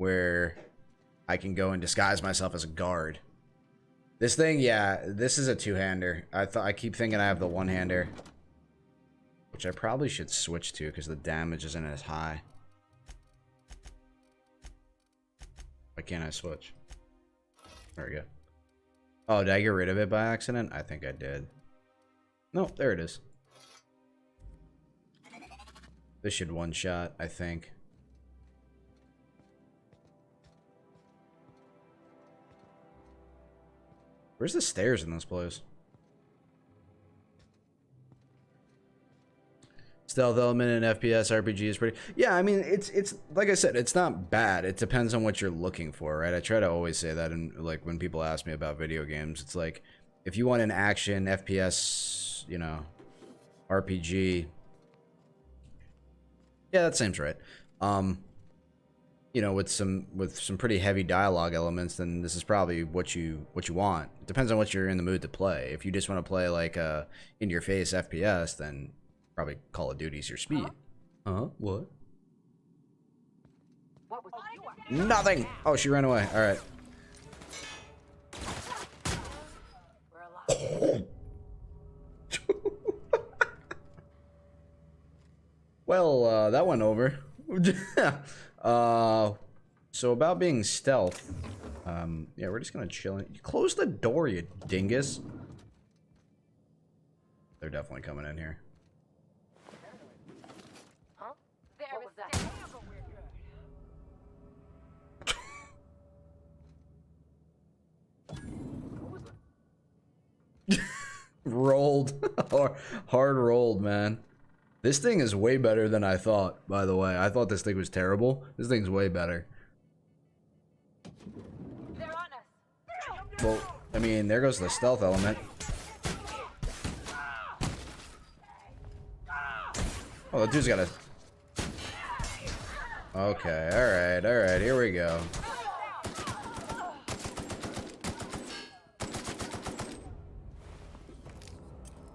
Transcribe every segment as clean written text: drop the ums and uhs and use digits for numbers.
where I can go and disguise myself as a guard. This thing, yeah, this is a two-hander. I keep thinking I have the one-hander, which I probably should switch to because the damage isn't as high. Why can't I switch? There we go. Oh, did I get rid of it by accident? I think I did. No, there it is. This should one-shot, I think. Where's the stairs in this place? Stealth element in FPS RPG is pretty... Yeah, I mean, it's like I said, it's not bad. It depends on what you're looking for, right? I try to always say that, and like when people ask me about video games, it's like, if you want an action FPS, you know, RPG, yeah, that seems right. You know, with some pretty heavy dialogue elements, then this is probably what you want. It depends on what you're in the mood to play. If you just want to play like a in your face FPS, then probably Call of Duty's your speed. What? Nothing. Oh, she ran away. All right. Well, that went over. So about being stealth, yeah, we're just gonna chill. You close the door, you dingus. They're definitely coming in here. Huh? There was that. Rolled. Hard rolled, man. This thing is way better than I thought, by the way. I thought this thing was terrible. This thing's way better. They're on us. Well, I mean, there goes the stealth element. Oh, the dude's got a... Okay, alright, here we go.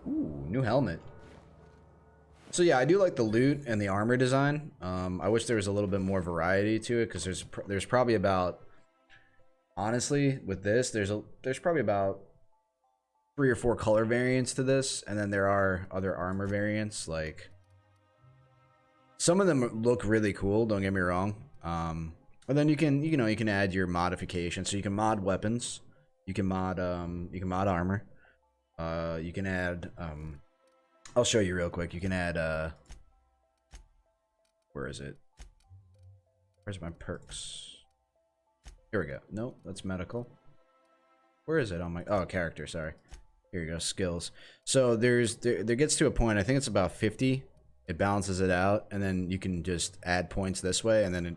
Ooh, new helmet. So yeah, I do like the loot and the armor design. I wish there was a little bit more variety to it, because there's probably about, honestly, with this, there's probably about 3 or 4 color variants to this, and then there are other armor variants. Like, some of them look really cool, don't get me wrong. And then you can add your modifications. So you can mod weapons, you can mod armor, you can add I'll show you real quick. You can add where is it? Where's my perks? Here we go. Nope, that's medical. Where is it on my... Oh, character, sorry. Here you go, skills. So there gets to a point, I think it's about 50. It balances it out, and then you can just add points this way, and then it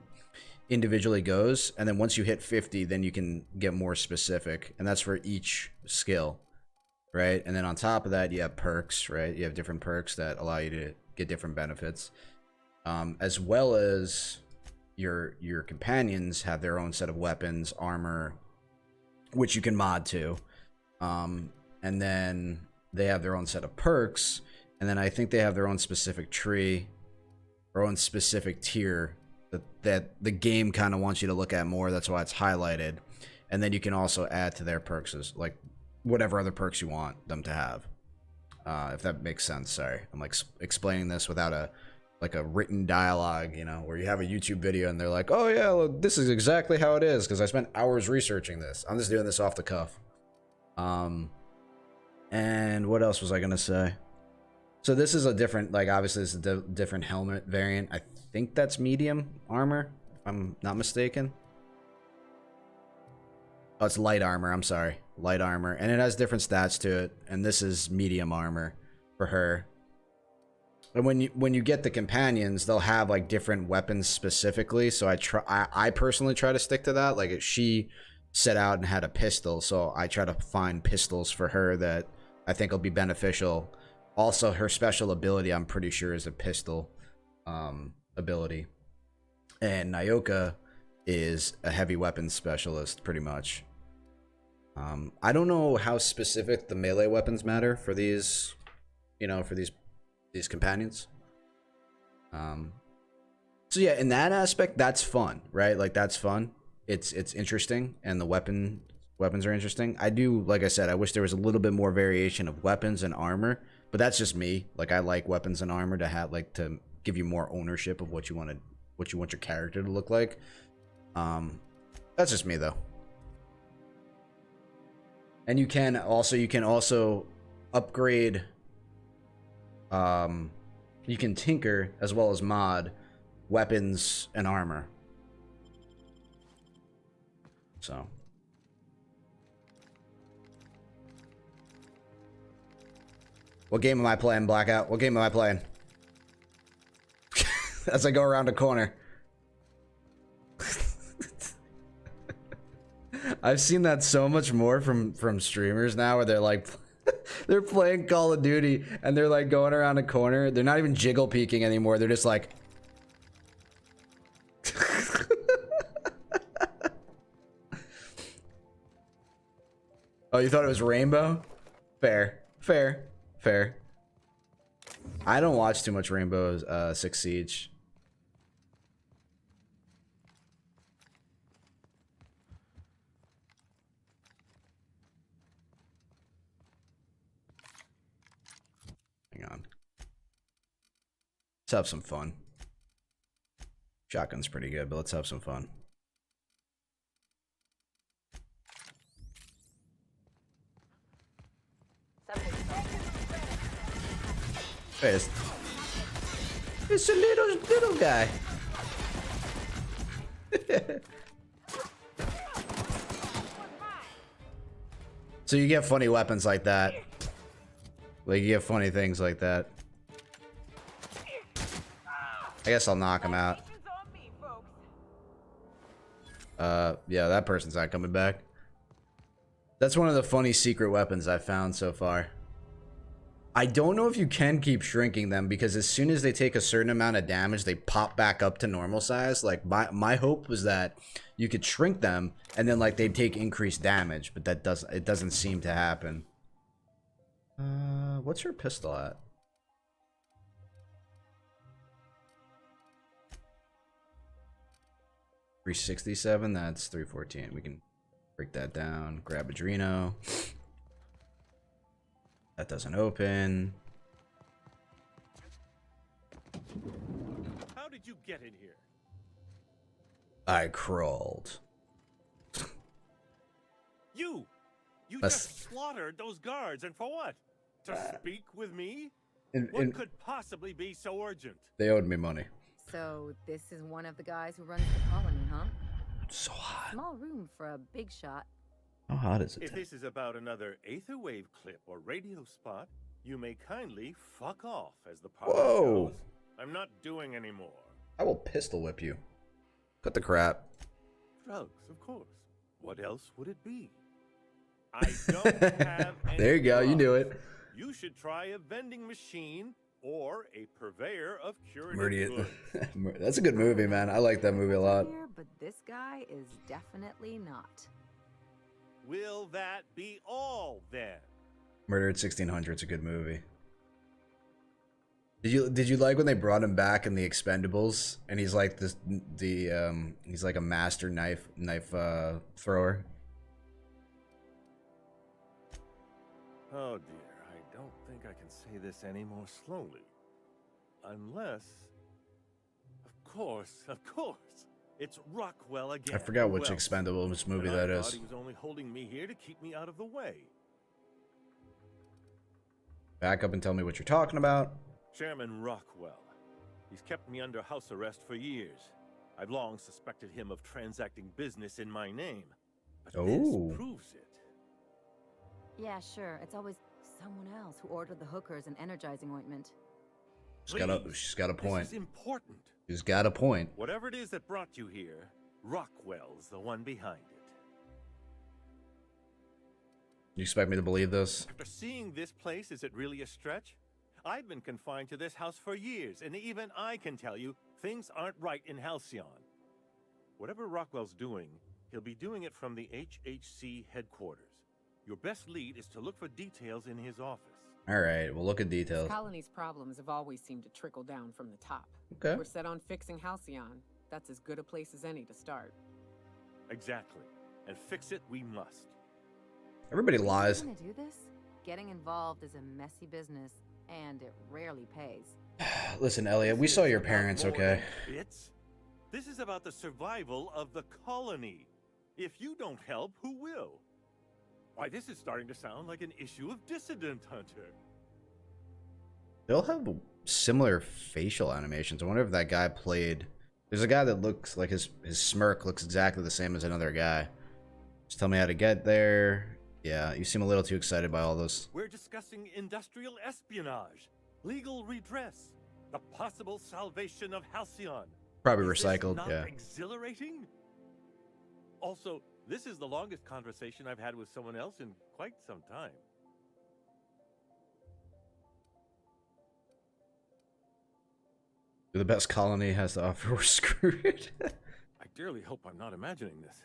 individually goes. And then once you hit 50, then you can get more specific, and that's for each skill, right? And then on top of that, you have perks, right? You have different perks that allow you to get different benefits, as well as your companions have their own set of weapons, armor, which you can mod to, and then they have their own set of perks, and then I think they have their own specific tree, their own specific tier that the game kind of wants you to look at more. That's why it's highlighted. And then you can also add to their perks, as like whatever other perks you want them to have, if that makes sense. Sorry, I'm like explaining this without a written dialogue, you know, where you have a YouTube video and they're like, oh yeah, well, this is exactly how it is because I spent hours researching this. I'm just doing this off the cuff. And what else was I gonna say? So this is a different, like, obviously this is a different helmet variant. I think that's medium armor, if I'm not mistaken. Oh, it's light armor, I'm sorry. Light armor. And it has different stats to it. And this is medium armor for her. And when you get the companions, they'll have like different weapons specifically. So I personally try to stick to that. Like, she set out and had a pistol, so I try to find pistols for her that I think will be beneficial. Also, her special ability, I'm pretty sure, is a pistol ability. And Nyoka is a heavy weapons specialist, pretty much. I don't know how specific the melee weapons matter for these, you know, for these companions. So yeah, in that aspect, that's fun, right? Like that's fun. It's interesting, and the weapons are interesting. I do, like I said, I wish there was a little bit more variation of weapons and armor, but that's just me. Like I like weapons and armor to have like to give you more ownership of what you want your character to look like. That's just me though. And you can also upgrade. You can tinker as well as mod weapons and armor. So. What game am I playing, Blackout? What game am I playing? As I go around a corner. I've seen that so much more from streamers now where they're like they're playing Call of Duty and they're like going around a corner. They're not even jiggle peeking anymore. They're just like oh, you thought it was Rainbow? Fair. Fair. Fair. I don't watch too much Rainbow Six Siege. Hang on. Let's have some fun. Shotgun's pretty good, but let's have some fun. Hey, it's a little guy. So you get funny weapons like that. Like you get funny things like that. I guess I'll knock him out. Yeah, that person's not coming back. That's one of the funny secret weapons I've found so far. I don't know if you can keep shrinking them because as soon as they take a certain amount of damage, they pop back up to normal size. Like my hope was that you could shrink them and then like they'd take increased damage, but it doesn't seem to happen. What's her pistol at? $367. That's $314. We can break that down. Grab Adreno. That doesn't open. How did you get in here? I crawled. You just slaughtered those guards, and for what? To speak with me? What could possibly be so urgent? They owed me money. So this is one of the guys who runs the colony, huh? So hot. Small room for a big shot. How hot is it? If this is about another Aetherwave clip or radio spot, you may kindly fuck off, as the party goes. I'm not doing any more. I will pistol whip you. Cut the crap. Drugs, of course. What else would it be? I don't have any There you go, drugs. you knew it. You should try a vending machine or a purveyor of curative goods. That's a good movie, man. I like that movie a lot. But this guy is definitely not. Will that be all then? Murder at 1600. It's a good movie. Did you like when they brought him back in the Expendables and he's like he's like a master knife thrower? Oh dear, I don't think I can say this any more slowly. Unless... Of course, it's Rockwell again. I forgot which Who else? Expendables movie And that I is. thought he was only holding me here to keep me out of the way. Back up and tell me what you're talking about. Chairman Rockwell. He's kept me under house arrest for years. I've long suspected him of transacting business in my name. But this proves it. Yeah, sure. It's always someone else who ordered the hookers and energizing ointment. She's got a point. This is important. She's got a point. Whatever it is that brought you here, Rockwell's the one behind it. You expect me to believe this? After seeing this place, is it really a stretch? I've been confined to this house for years, and even I can tell you, things aren't right in Halcyon. Whatever Rockwell's doing, he'll be doing it from the HHC headquarters. Your best lead is to look for details in his office. Alright, we'll look at This details. colony's problems have always seemed to trickle down from the top. Okay. We're set on fixing Halcyon. That's as good a place as any to start. Exactly. And fix it we must. Everybody Are you lies. gonna do this? Getting involved is a messy business, and it rarely pays. Listen, Elliot, we This saw is your about parents, more okay? than bits. This is about the survival of the colony. If you don't help, who will? Why, this is starting to sound like an issue of Dissident Hunter. They'll have similar facial animations. I wonder if that guy played... There's a guy that looks like his smirk looks exactly the same as another guy. Just tell me how to get there. Yeah, you seem a little too excited by all this. We're discussing industrial espionage, legal redress, the possible salvation of Halcyon. Probably Is this recycled, not yeah. exhilarating? Also, this is the longest conversation I've had with someone else in quite some time. The best colony has to offer. We're screwed. I dearly hope I'm not imagining this.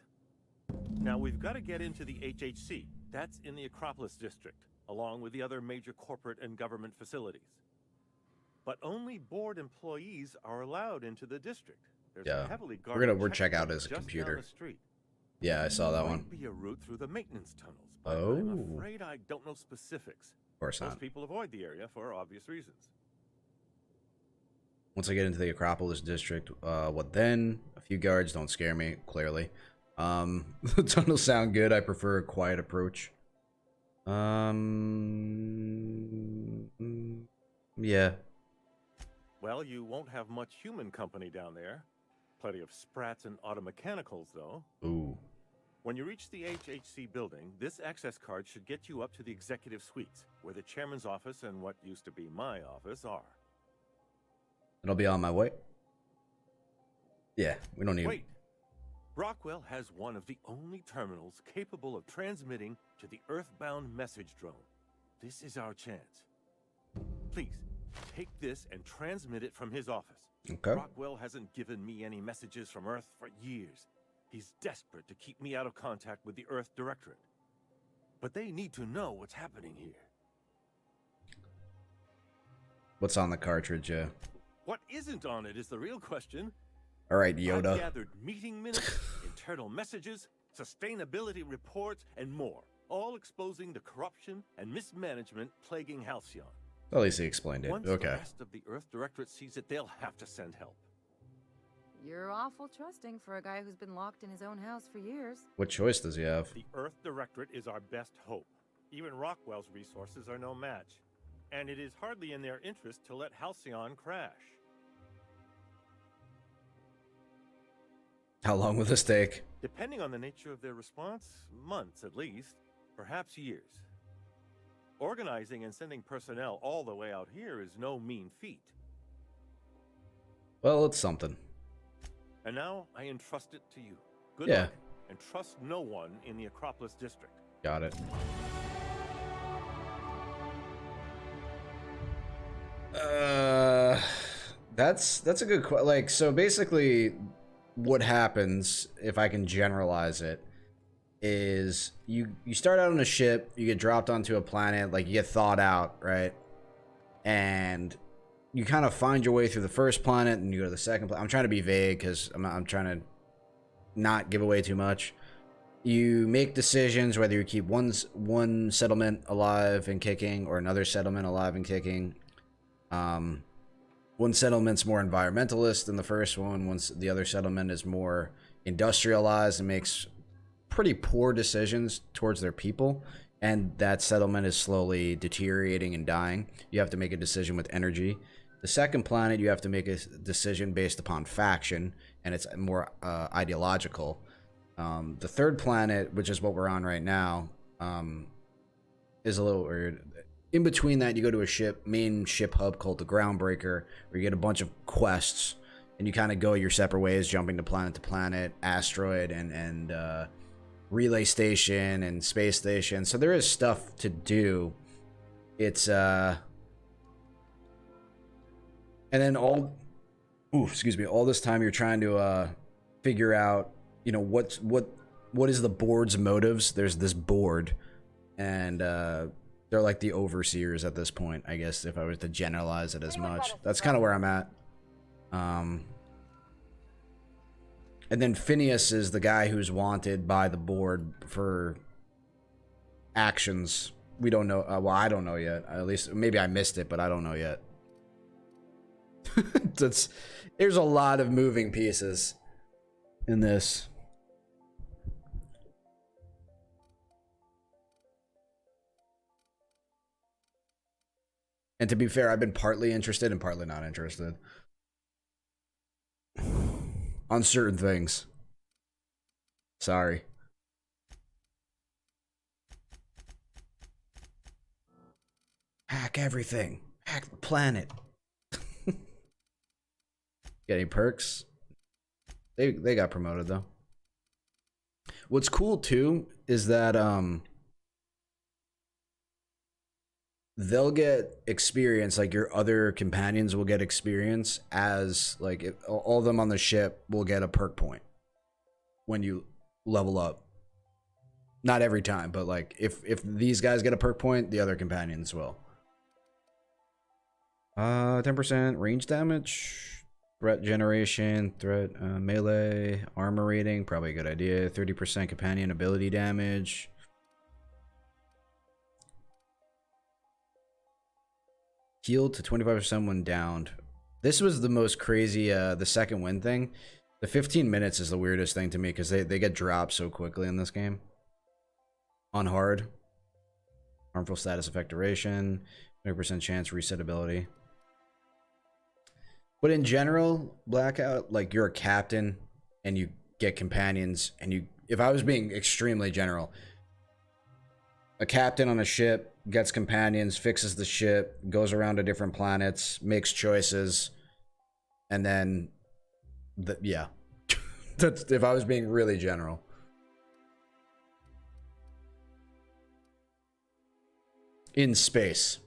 Now, we've got to get into the HHC. That's in the Acropolis district, along with the other major corporate and government facilities. But only board employees are allowed into the district. There's Yeah. a heavily We're guarded check out checkpoint his just down computer. the street. Yeah, I saw that Might one. be a route through the maintenance tunnels, but Oh. I'm afraid I don't know specifics. Of course Most not. people avoid the area for obvious reasons. Once I get into the Acropolis district, what then? A few guards don't scare me, clearly. The tunnels sound good. I prefer a quiet approach. Yeah. Well, you won't have much human company down there. Plenty of sprats and automechanicals, though. Ooh. When you reach the HHC building, this access card should get you up to the executive suites, where the chairman's office and what used to be my office are. It'll be on my way. Yeah, we don't need... Wait! Brockwell has one of the only terminals capable of transmitting to the Earthbound message drone. This is our chance. Please, take this and transmit it from his office. Okay. Brockwell hasn't given me any messages from Earth for years. He's desperate to keep me out of contact with the Earth Directorate. But they need to know what's happening here. What's on the cartridge, yeah. What isn't on it is the real question. Alright, I've Yoda. gathered meeting minutes, internal messages, sustainability reports, and more, all exposing the corruption and mismanagement plaguing Halcyon. At least he explained it. Once the Okay. rest of the Earth Directorate sees it, they'll have to send help. You're awful trusting for a guy who's been locked in his own house for years. What choice does he have? The Earth Directorate is our best hope. Even Rockwell's resources are no match. And it is hardly in their interest to let Halcyon crash. How long will this take? Depending on the nature of their response, months at least, perhaps years. Organizing and sending personnel all the way out here is no mean feat. Well, it's something. And now I entrust it to you. Good Yeah. luck, and trust no one in the Acropolis district. Got it. That's a good question. Like, so basically, what happens, if I can generalize it, is you start out on a ship, you get dropped onto a planet, like you get thawed out, right? And you kind of find your way through the first planet, and you go to the second planet. I'm trying to be vague because I'm trying to not give away too much. You make decisions whether you keep one settlement alive and kicking or another settlement alive and kicking. One settlement's more environmentalist than the first one. Once the other settlement is more industrialized and makes pretty poor decisions towards their people, and that settlement is slowly deteriorating and dying. You have to make a decision with energy. The second planet, you have to make a decision based upon faction, and it's more ideological. The third planet, which is what we're on right now, is a little weird. In between that, you go to a main ship hub called the Groundbreaker, where you get a bunch of quests, and you kind of go your separate ways, jumping to planet, asteroid, and relay station, and space station. So there is stuff to do. It's, and then all this time you're trying to figure out, you know, what is the board's motives. There's this board, and They're like the overseers at this point, I guess, if I was to generalize it as much. That's kind of where I'm at. And then Phineas is the guy who's wanted by the board for actions. We don't know. Well, I don't know yet. At least, maybe I missed it, but I don't know yet. There's a lot of moving pieces in this. And to be fair, I've been partly interested and partly not interested on certain things. Sorry. Hack everything. Hack the planet. Get any perks? They got promoted though. What's cool too is that they'll get experience, like your other companions will get experience as like all of them on the ship will get a perk point when you level up. Not every time, but like if these guys get a perk point, the other companions will. 10% range damage, threat generation, threat melee, armor rating, probably a good idea. 30% companion ability damage. Healed to 25% when downed. This was the most crazy, the second win thing. The 15 minutes is the weirdest thing to me because they get dropped so quickly in this game. On hard. Harmful status effect duration. 20% chance reset ability. But in general, Blackout, like you're a captain and you get companions and you, if I was being extremely general, a captain on a ship gets companions, fixes the ship, goes around to different planets, makes choices, and then, yeah. That's if I was being really general. In space.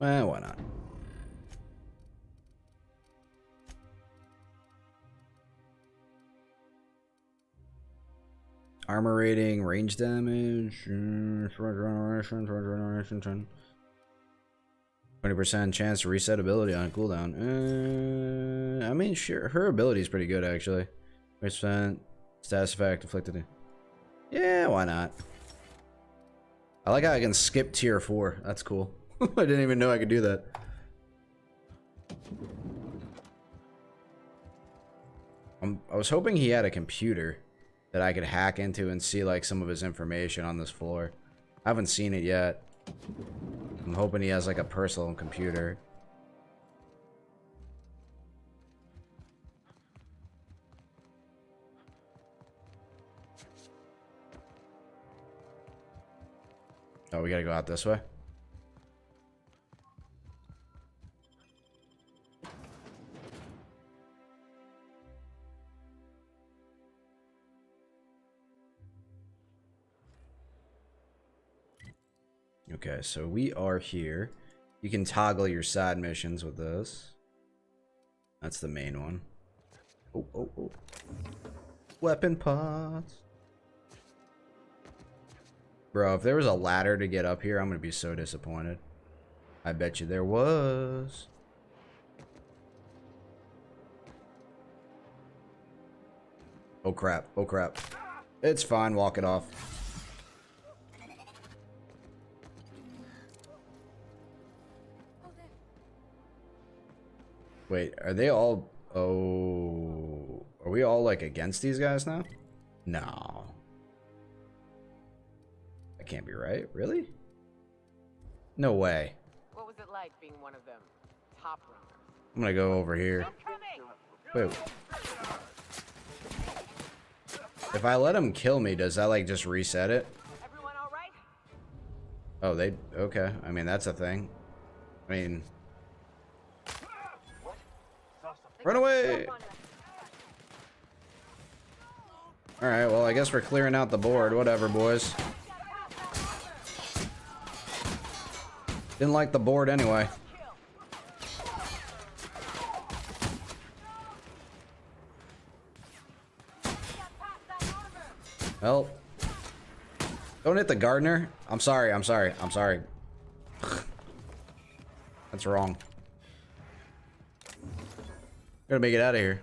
Well, why not? Armor rating, range damage, 20% chance to reset ability on cooldown. I mean, sure, her ability is pretty good actually. 20% status effect afflicted. Yeah, why not? I like how I can skip tier 4. That's cool. I didn't even know I could do that. I was hoping he had a computer that I could hack into and see like some of his information on this floor. I haven't seen it yet. I'm hoping he has like a personal computer. Oh, we gotta go out this way? Okay, so we are here. You can toggle your side missions with this. That's the main one. Oh, oh, oh. Weapon pods. Bro, if there was a ladder to get up here, I'm gonna be so disappointed. I bet you there was. Oh crap, oh crap. It's fine, walk it off. Wait, are they all... Oh... Are we all, like, against these guys now? No. That can't be right. Really? No way. What was it like being one of them top runners? I'm gonna go over here. Wait. If I let him kill me, does that, like, just reset it? Everyone all right? Oh, they... Okay. I mean, that's a thing. I mean... Run away! Alright, well, I guess we're clearing out the board. Whatever, boys. Didn't like the board anyway. Well, don't hit the gardener. I'm sorry. I'm sorry. I'm sorry. That's wrong. Gotta make it out of here.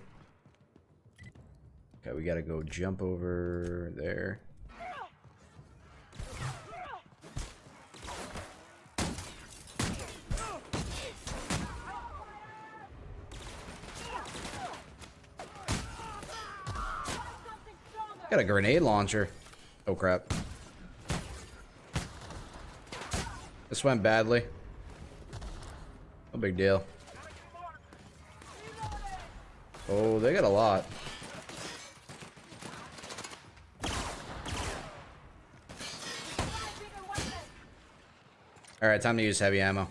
Okay, we gotta go jump over there. Got a grenade launcher. Oh crap. This went badly. No big deal. Oh, they got a lot. Alright, time to use heavy ammo.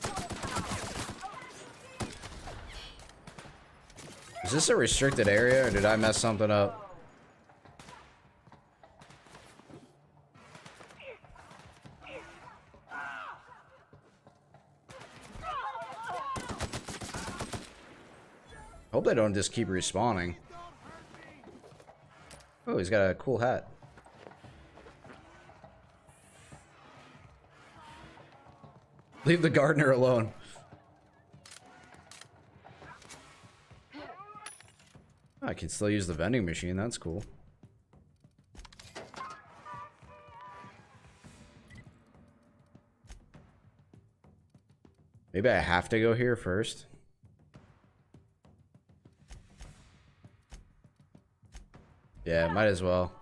Is this a restricted area or did I mess something up? Hope they don't just keep respawning. Oh, he's got a cool hat. Leave the gardener alone. I can still use the vending machine, that's cool. Maybe I have to go here first. Yeah, might as well.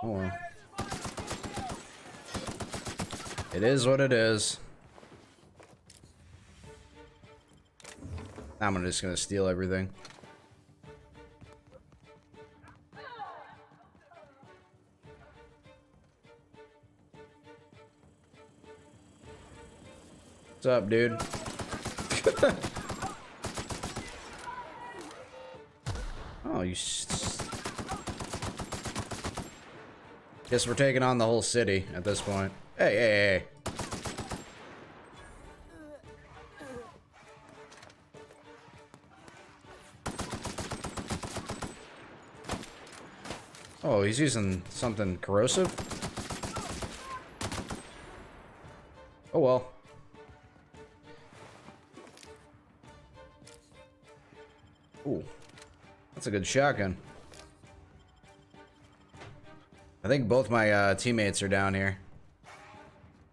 Oh well. It is what it is. I'm just gonna steal everything. What's up, dude? Oh, you... Guess we're taking on the whole city at this point. Hey, hey, hey. Oh, he's using something corrosive? Oh well. Ooh, that's a good shotgun. I think both my teammates are down here.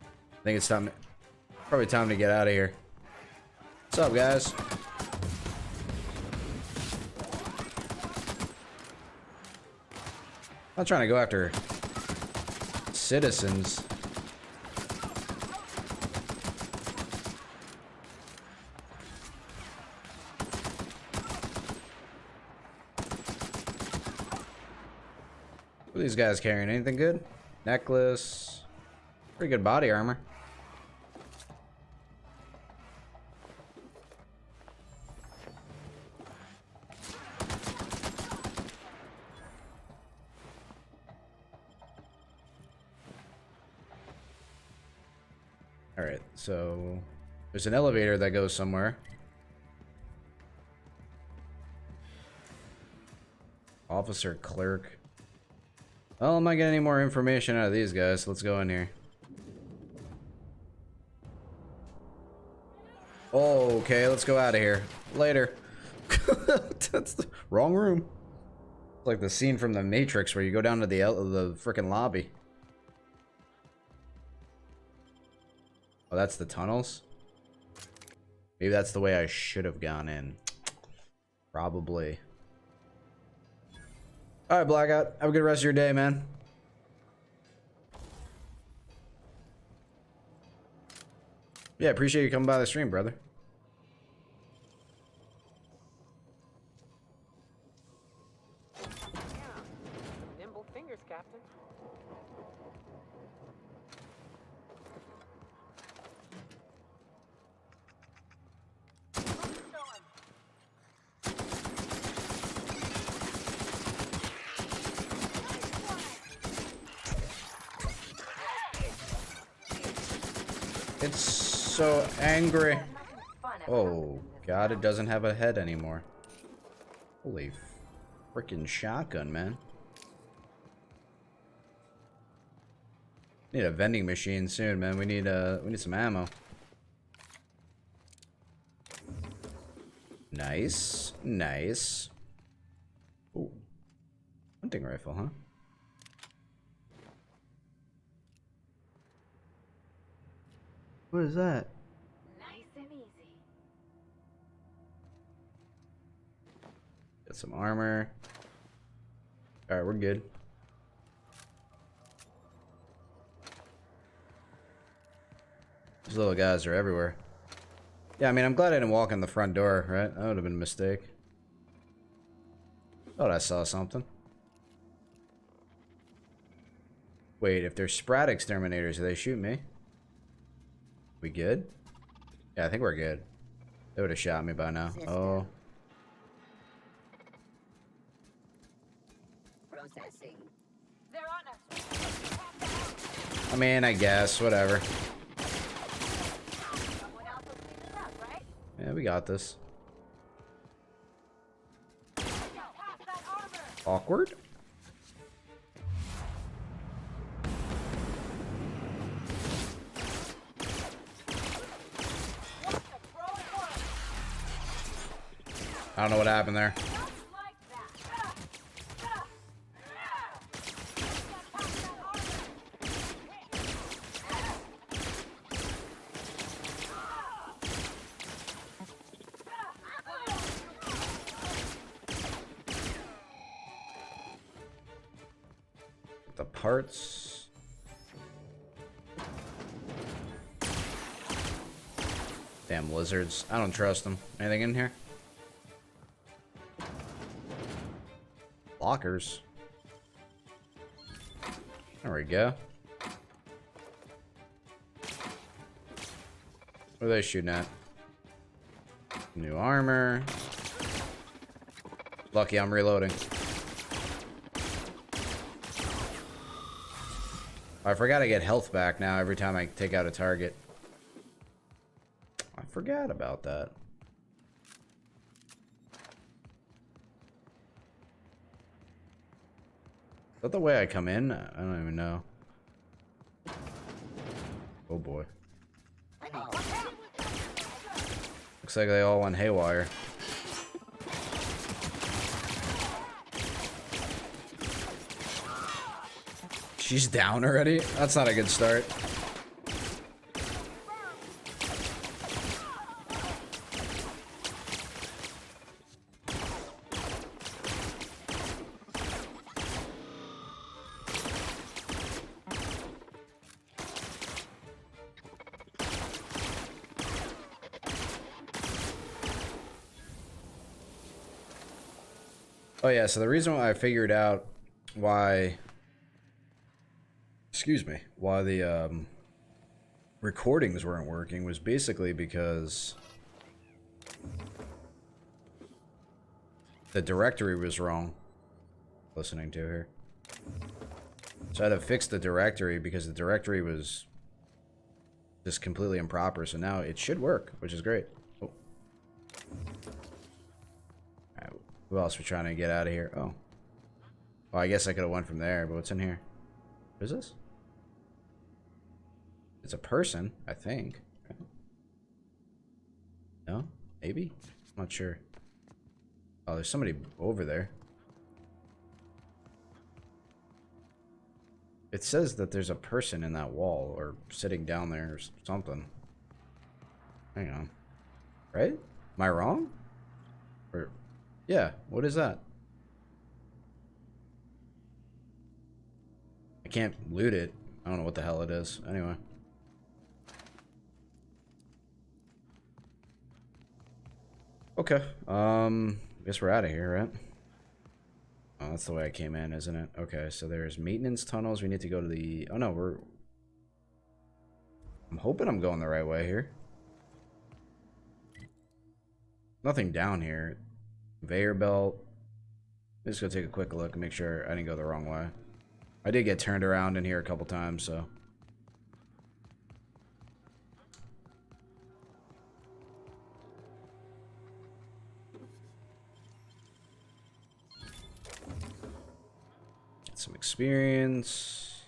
I think it's time, probably time to get out of here. What's up, guys? I'm not trying to go after citizens. What are these guys carrying? Anything good? Necklace. Pretty good body armor. Alright, so there's an elevator that goes somewhere. Officer Clarke. Well, I'm not getting any more information out of these guys. Let's go in here. Oh, okay, let's go out of here. Later. That's the wrong room. It's like the scene from The Matrix where you go down to the frickin' lobby. Oh, that's the tunnels? Maybe that's the way I should have gone in. Probably. Alright, Blackout. Have a good rest of your day, man. Yeah, appreciate you coming by the stream, brother. Nimble fingers, Captain. It's so angry. Oh, God, it doesn't have a head anymore. Holy freaking shotgun, man. Need a vending machine soon, man. We need some ammo. Nice. Nice. Ooh. Hunting rifle, huh? What is that? Nice and easy. Got some armor. Alright, we're good. These little guys are everywhere. Yeah, I mean, I'm glad I didn't walk in the front door, right? That would have been a mistake. Thought I saw something. Wait, if they're Sprat exterminators, do they shoot me? We good? Yeah, I think we're good. They would have shot me by now. Oh. Processing. They're on us. I mean, I guess. Whatever. Someone else will clean it up, right? Yeah, we got this. Pass that armor. Awkward? I don't know what happened there. Just like that. Pass that armor. The parts. Damn lizards. I don't trust them. Anything in here? Lockers. There we go. What are they shooting at? New armor. Lucky I'm reloading. I forgot I get health back now every time I take out a target. I forgot about that. Is that the way I come in? I don't even know. Oh boy. Looks like they all went haywire. She's down already? That's not a good start. Oh yeah, so the reason why I figured out why, excuse me, why the recordings weren't working was basically because the directory was wrong. Listening to her. So I had to fix the directory because the directory was just completely improper. So now it should work, which is great. Oh. Alright, who else are we trying to get out of here? Oh. Well, I guess I could have went from there, but what's in here? What is this? It's a person, I think. No? Maybe? I'm not sure. Oh, there's somebody over there. It says that there's a person in that wall, or sitting down there, or something. Hang on. Right? Am I wrong? Or, yeah, what is that? I can't loot it. I don't know what the hell it is. Anyway. Okay. Guess we're out of here, right? Oh, that's the way I came in, isn't it? Okay, so there's maintenance tunnels. We need to go to the... Oh, no, we're... I'm hoping I'm going the right way here. Nothing down here. Conveyor belt. I'm just gonna take a quick look and make sure I didn't go the wrong way. I did get turned around in here a couple times, so... experience.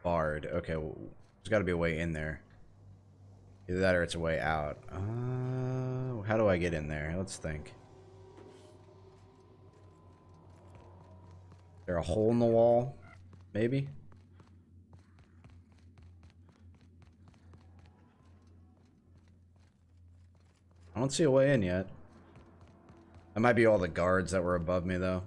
Bard. Okay, well, there's got to be a way in there. Either that or it's a way out. How do I get in there? Let's think. Is there a hole in the wall? Maybe? I don't see a way in yet. That might be all the guards that were above me, though.